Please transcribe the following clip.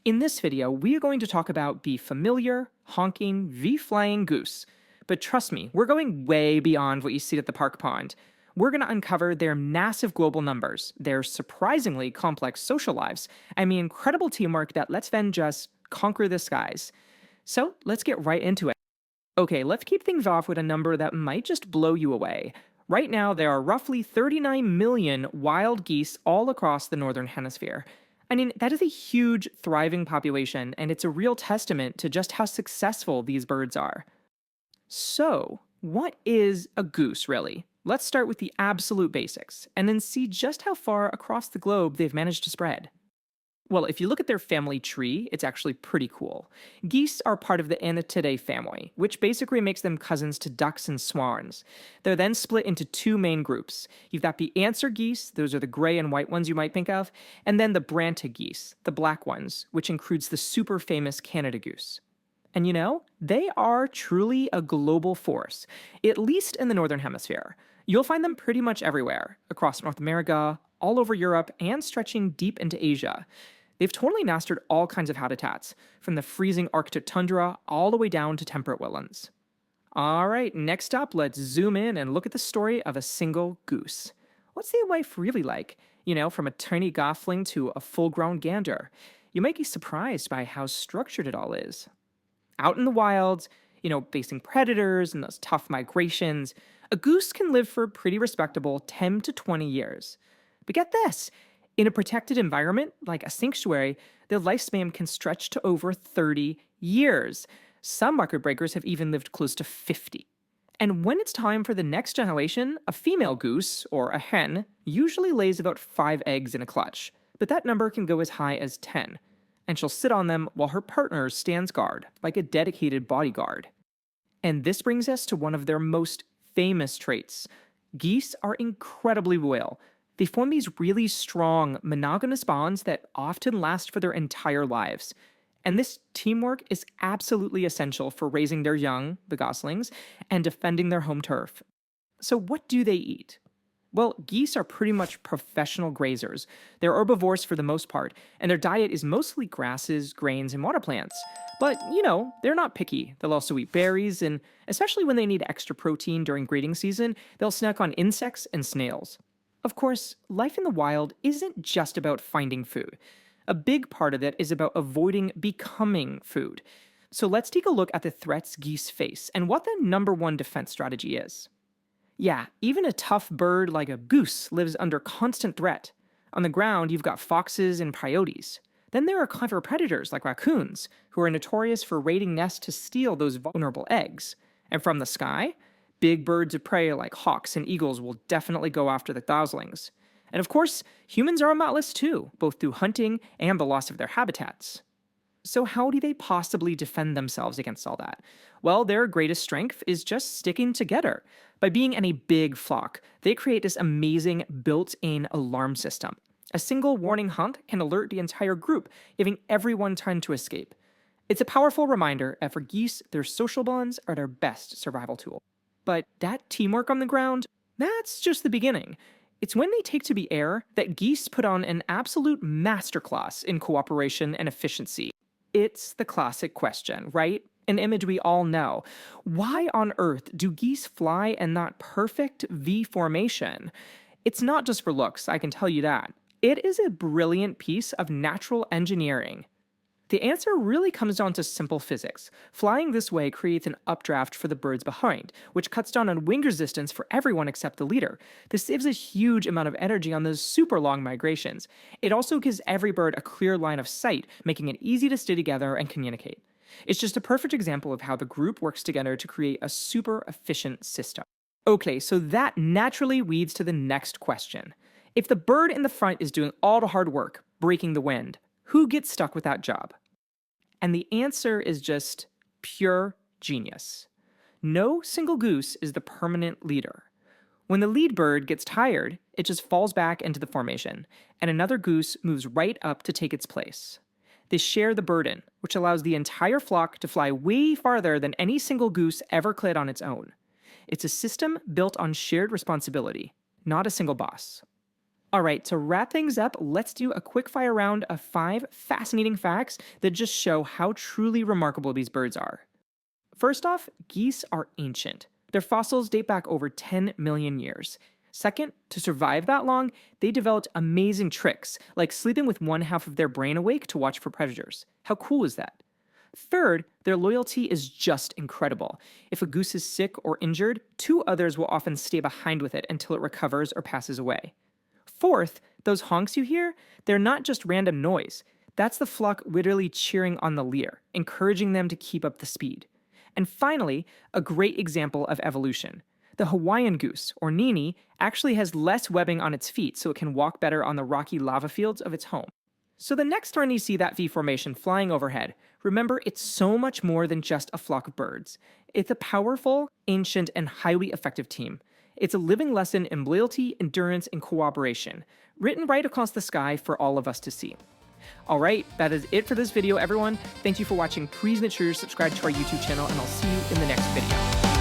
In this video, we are going to talk about the familiar, honking, V-flying goose. But trust me, we're going way beyond what you see at the park pond. We're going to uncover their massive global numbers, their surprisingly complex social lives, and the incredible teamwork that lets them just conquer the skies. So let's get right into it. Okay, let's kick things off with a number that might just blow you away. Right now, there are roughly 39 million wild geese all across the northern hemisphere. I mean, that is a huge, thriving population, and it's a real testament to just how successful these birds are. So, what is a goose, really? Let's start with the absolute basics, and then see just how far across the globe they've managed to spread. Well, if you look at their family tree, it's actually pretty cool. Geese are part of the Anatidae family, which basically makes them cousins to ducks and swans. They're then split into two main groups. You've got the answer geese, those are the gray and white ones you might think of, and then the Branta geese, the black ones, which includes the super famous Canada goose. And you know, they are truly a global force, at least in the Northern Hemisphere. You'll find them pretty much everywhere, across North America, all over Europe, and stretching deep into Asia. They've totally mastered all kinds of habitats, from the freezing Arctic tundra all the way down to temperate woodlands. Alright, next up, let's zoom in and look at the story of a single goose. What's their life really like? You know, from a tiny gosling to a full-grown gander. You might be surprised by how structured it all is. Out in the wilds, facing predators and those tough migrations, a goose can live for a pretty respectable 10 to 20 years. But get this, in a protected environment, like a sanctuary, their lifespan can stretch to over 30 years. Some record breakers have even lived close to 50. And when it's time for the next generation, a female goose, or a hen, usually lays about 5 eggs in a clutch, but that number can go as high as 10. And she'll sit on them while her partner stands guard, like a dedicated bodyguard. And this brings us to one of their most famous traits. Geese are incredibly loyal. They form these really strong, monogamous bonds that often last for their entire lives. And this teamwork is absolutely essential for raising their young, the goslings, and defending their home turf. So what do they eat? Well, geese are pretty much professional grazers. They're herbivores for the most part, and their diet is mostly grasses, grains, and water plants. But, they're not picky. They'll also eat berries, and especially when they need extra protein during breeding season, they'll snack on insects and snails. Of course, life in the wild isn't just about finding food. A big part of it is about avoiding becoming food. So let's take a look at the threats geese face and what the number one defense strategy is. Yeah, even a tough bird like a goose lives under constant threat. On the ground, you've got foxes and coyotes. Then there are clever predators like raccoons, who are notorious for raiding nests to steal those vulnerable eggs. And from the sky, big birds of prey like hawks and eagles will definitely go after the goslings. And of course, humans are on that list too, both through hunting and the loss of their habitats. So how do they possibly defend themselves against all that? Well, their greatest strength is just sticking together. By being in a big flock, they create this amazing built-in alarm system. A single warning honk can alert the entire group, giving everyone time to escape. It's a powerful reminder that for geese, their social bonds are their best survival tool. But that teamwork on the ground, that's just the beginning. It's when they take to the air that geese put on an absolute masterclass in cooperation and efficiency. It's the classic question, right? An image we all know. Why on earth do geese fly in that perfect V formation? It's not just for looks, I can tell you that. It is a brilliant piece of natural engineering. The answer really comes down to simple physics. Flying this way creates an updraft for the birds behind, which cuts down on wind resistance for everyone except the leader. This saves a huge amount of energy on those super long migrations. It also gives every bird a clear line of sight, making it easy to stay together and communicate. It's just a perfect example of how the group works together to create a super efficient system. Okay, so that naturally leads to the next question. If the bird in the front is doing all the hard work, breaking the wind, who gets stuck with that job? And the answer is just pure genius. No single goose is the permanent leader. When the lead bird gets tired, it just falls back into the formation, and another goose moves right up to take its place. They share the burden, which allows the entire flock to fly way farther than any single goose ever could on its own. It's a system built on shared responsibility, not a single boss. All right, to wrap things up, let's do a quick fire round of 5 fascinating facts that just show how truly remarkable these birds are. First off, geese are ancient. Their fossils date back over 10 million years. Second, to survive that long, they developed amazing tricks, like sleeping with one half of their brain awake to watch for predators. How cool is that? Third, their loyalty is just incredible. If a goose is sick or injured, 2 others will often stay behind with it until it recovers or passes away. Fourth, those honks you hear, they're not just random noise. That's the flock literally cheering on the leer, encouraging them to keep up the speed. And finally, a great example of evolution. The Hawaiian goose, or Nini, actually has less webbing on its feet so it can walk better on the rocky lava fields of its home. So the next time you see that V formation flying overhead, remember it's so much more than just a flock of birds. It's a powerful, ancient, and highly effective team. It's a living lesson in loyalty, endurance, and cooperation, written right across the sky for all of us to see. Alright, that is it for this video, everyone. Thank you for watching. Please make sure you're subscribed to our YouTube channel, and I'll see you in the next video.